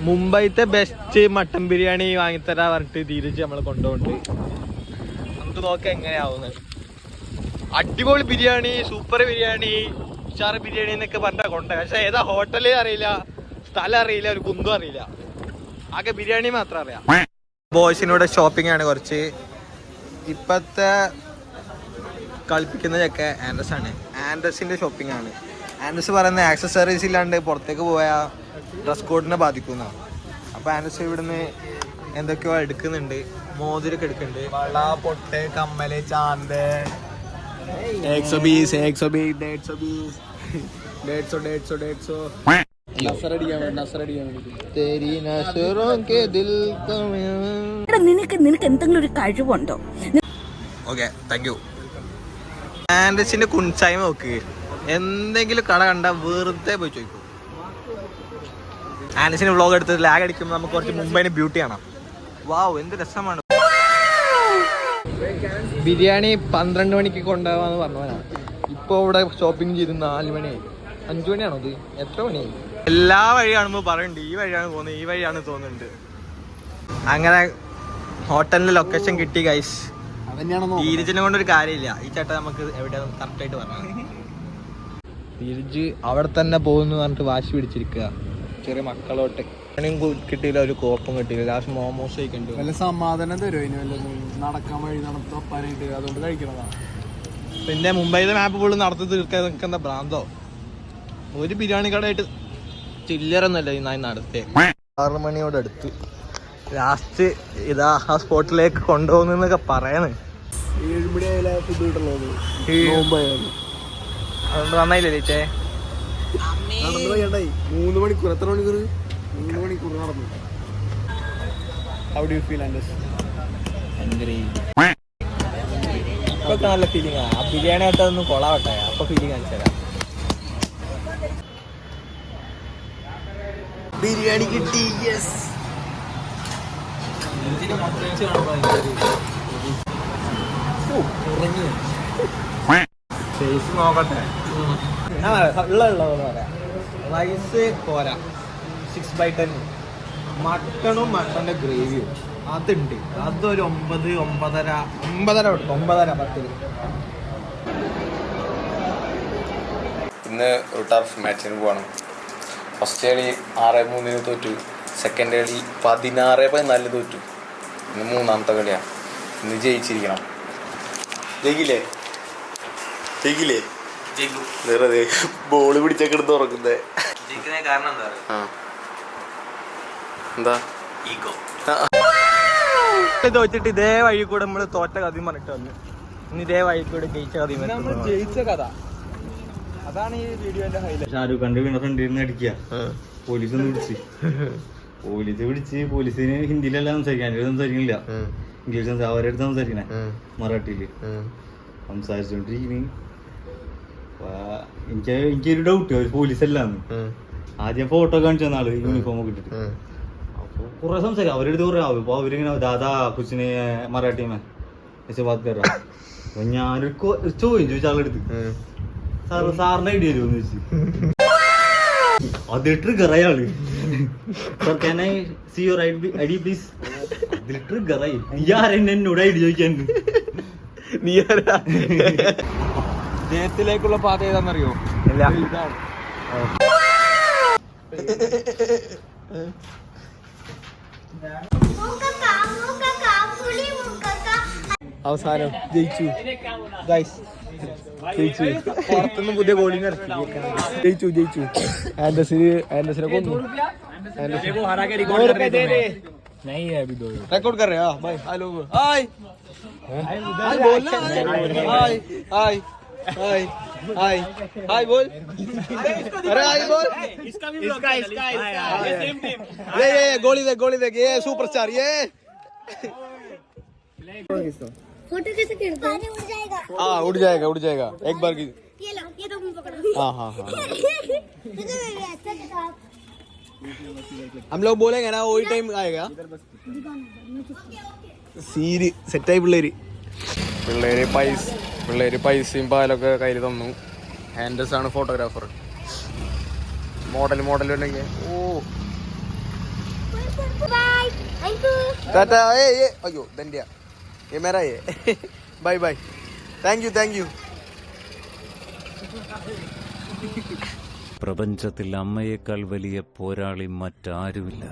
മുംബൈത്തെ best mutton biryani വാങ്ങിത്തരാ പറഞ്ഞിട്ട് ധീരജ് നമ്മളെ കൊണ്ടുപോകുന്നുണ്ട്. നമുക്ക് നോക്കാം എങ്ങനെയാവുന്നത്. അടിപൊളി ബിരിയാണി, സൂപ്പർ ബിരിയാണി, ഉഷാറ് ബിരിയാണി എന്നൊക്കെ പറഞ്ഞാൽ കൊണ്ടേ. പക്ഷെ ഏതാ ഹോട്ടല് അറിയില്ല, സ്ഥലം അറിയില്ല, ഒരു കുന്തും അറിയില്ല. ആകെ ബിരിയാണി മാത്രം അറിയാം. ബോയ്സിനോട് ഷോപ്പിംഗ് ആണ് കുറച്ച്. ഇപ്പത്തെ കളിപ്പിക്കുന്നതൊക്കെ ആൻഡ്രസ് ആണ്. ആൻഡ്രസിന്റെ ഷോപ്പിംഗ് ആണ്. ആൻഡ്രസ് പറയുന്ന ആക്സസറീസ് ഇല്ലാണ്ട് പുറത്തേക്ക് പോയാൽ ഡ്രസ് കോഡിനെ ബാധിക്കുന്ന. അപ്പൊ ആൻഡ്രസ് ഇവിടുന്ന് എന്തൊക്കെയോ എടുക്കുന്നുണ്ട്. മോതിരൊക്കെ എടുക്കുന്നുണ്ട്. വള, പൊട്ട്, കമ്മല്, ചാന്ത്, 120 നിനക്ക് എന്തെങ്കിലും ഒരു കഴിവുണ്ടോ? Okay, thank you. ആൻഡ്രസിന്റെ കുൻചായ്മ നോക്ക്. എന്തെങ്കിലും കട കണ്ട വെറുതെ പോയി ചോദിക്കും. ആൻഡ്രസിന് വ്ളോഗ് എടുത്ത് ലാഗ് അടിക്കുമ്പോൾ നമുക്ക് കുറച്ച് മുംബൈന് ബ്യൂട്ടി കാണാം. വാവ്, എന്ത് രസമാണ്. ബിരിയാണി 12 മണിക്ക് കൊണ്ടുപോകാന്ന് പറഞ്ഞവനാണ്. ഇപ്പോൾ ഇവിടെ ഷോപ്പിംഗ് ചെയ്ത് 4 മണിയായി. 5 മണിയാണോ ഇത്? എത്ര മണിയായി? എല്ലാ വഴി കാണുമ്പോൾ പറയുന്നുണ്ട് ഈ വഴിയാണ് പോകുന്നത്, ഈ വഴിയാണ് തോന്നുന്നുണ്ട്. അങ്ങനെ ഹോട്ടലിന്റെ ലൊക്കേഷൻ കിട്ടി ഗൈസ്. ധീരജിനെ കൊണ്ടൊരു കാര്യമില്ല. ഈ ചേട്ടൻ നമുക്ക് എവിടെയാണ് കറക്റ്റായിട്ട് പറഞ്ഞത്. ധീരജ് അവിടെ തന്നെ പോകുന്നു പറഞ്ഞിട്ട് വാശി പിടിച്ചിരിക്കുക. ചെറിയ മക്കളോട്ട് കിട്ടിയില്ല, ഒരു കോപ്പം കിട്ടിയില്ല. ലാസ്റ്റ് മോമോസ് കഴിക്കണ്ടു. വല്ല സമാധാനം തരുമോ? നടക്കാൻ വഴി നടത്താനായിട്ട് അതുകൊണ്ട് കഴിക്കണതാണ്. പിന്നെ മുംബൈയിലെ മാപ്പ് പോലും നടത്തി തീർക്കാൻ നിൽക്കുന്ന ഭ്രാന്തോ. ഒരു ബിരിയാണി കടയായിട്ട് ചില്ലറൊന്നുമല്ല ഈ നായി നടത്തിയ. 6 മണിയോട് അടുത്ത് ലാസ്റ്റ് ഇതാ ആ സ്പോട്ടിലേക്ക് കൊണ്ടുപോകുന്നൊക്കെ പറയണേ. 7 മണിയായാലും ഫുഡ് കിട്ടുള്ളത്. അതുകൊണ്ട് നന്നായില്ലേ ചേച്ചേ? 3 മണിക്കൂർ. എത്ര മണിക്കൂർ? 3 മണിക്കൂർ നടന്നു. How do you feel, Anders? ഇപ്പൊക്കെ നല്ല ഫീലിംഗ് ആണ്. ആ ബിരിയാണി ആയിട്ടൊന്നും കൊളാവട്ടെ, അപ്പൊ ഫീലിംഗ് കാണിച്ചു തരാം. ബിരിയാണി കിട്ടി. യെസ്. നോക്കട്ടെ. ഉള്ള പറയാം. റൈസ് പോരാ, 6/10. മട്ടണും മട്ടന്റെ ഗ്രേവിയും അതുണ്ട്. അതൊരു 9, 9:30 10. ഇന്ന് ഒരു ടർഫ് മാച്ചിന് പോകണം. ഫസ്റ്റ് കളി 6-3 തോറ്റു. സെക്കൻഡ് കളി 16-14 തോറ്റു. ഇന്ന് 3ാമത്തെ കളിയാണ്. ഇന്ന് ജയിച്ചിരിക്കണം. ജയിക്കില്ലേ? വെറുതെ ബോള് പിടിച്ചൊക്കെ എടുത്ത് ഉറക്കുന്നേ. എന്താ തോറ്റിട്ട് ഇതേ വഴി കൂടെ നമ്മള് തോറ്റ കഥയും പറഞ്ഞിട്ട് വന്നു. ഇനി ഇതേ വഴി കൂടെ ജയിച്ച കഥയും. നമ്മൾ ജയിച്ച കഥ അതാണ് ഈ വീഡിയോന്റെ ഹൈലൈറ്റ്. ഷാരൂഖ് ഖാന്റെ വീണ ഫ്രണ്ടിരുന്ന് അടിക്കുക. പോലീസ് പിടിച്ച് പോലീസിന് ഹിന്ദിയിലല്ല സംസാരിക്കാൻ, സംസാരിക്കുന്നില്ല. ഇംഗ്ലീഷ് അവരെടുത്ത് സംസാരിക്കണേ, മറാഠിയില് സംസാരിച്ചോണ്ടിരിക്കുന്നു. എനിക്കൊരു ഡൗട്ട്, അവർ പോലീസല്ലാന്ന്. ആദ്യം ഫോട്ടോ കാണിച്ചു തന്ന ആള് യൂണിഫോം ഒക്കെ ഇട്ടിട്ട്. അപ്പൊ കുറെ സംസാരിക്കും അവരെടുത്ത് കുറെ ആവും. അപ്പൊ അവരിങ്ങനെ ദാദാ കുച്ചിനെ മറാഠി മേ ബാത് കറ. അപ്പൊ ഞാനൊരു ചോദിച്ചു ആളെടുത്ത്, സാറിന്റെ ഐഡിയ വരുമോന്ന് ചോദിച്ചു. അത് ട്രിഗർ അയാള്. Sir can I see your ID please? അതിൽ ട്രിഗർ ആയി. നീ ആരെന്നെ എന്നോട് ഐഡി ചോദിക്കാൻ? നീ ജയത്തിലേക്കുള്ള പാത ഏതാണെന്നറിയോ? ഇല്ല. ഇതാണ്. അവസാനം ജയിച്ചു ഗൈസ്. ജയിച്ചു. പുറത്തുനിന്ന് പുതിയ ഗോളിങ് ഇറക്കി. ജയിച്ചു. ആൻഡസിനെ കൊന്നു. रिकॉर्ड कर रहे हैं? भाई हाय लोग, हाय हाय बोलना, हाय हाय हाय हाय हाय बोल. अरे हाय बोल. इसका ये सेम टीम. ये गोली देख ये सुपरस्टार ये. फोटो कैसे करते हैं? उड़ जाएगा. हाँ उड़ जाएगा एक बार की. ये लो, ये तो मैं पकड़ा. हाँ हम लोग बोलेंगे ना वही टाइम आएगा. സീരി സെറ്റായി പിള്ളേര് പൈസയും പാലൊക്കെ കയ്യിൽ തന്നു. ആൻഡസ് ആണ് ഫോട്ടോഗ്രാഫർ. മോഡൽ ഉണ്ടെങ്കിൽ टाटा ए अयो धन्या ये मेरा है बाय बाय थैंक यू പ്രപഞ്ചത്തിൽ അമ്മയേക്കാൾ വലിയ പോരാളി മറ്റാരുമില്ല.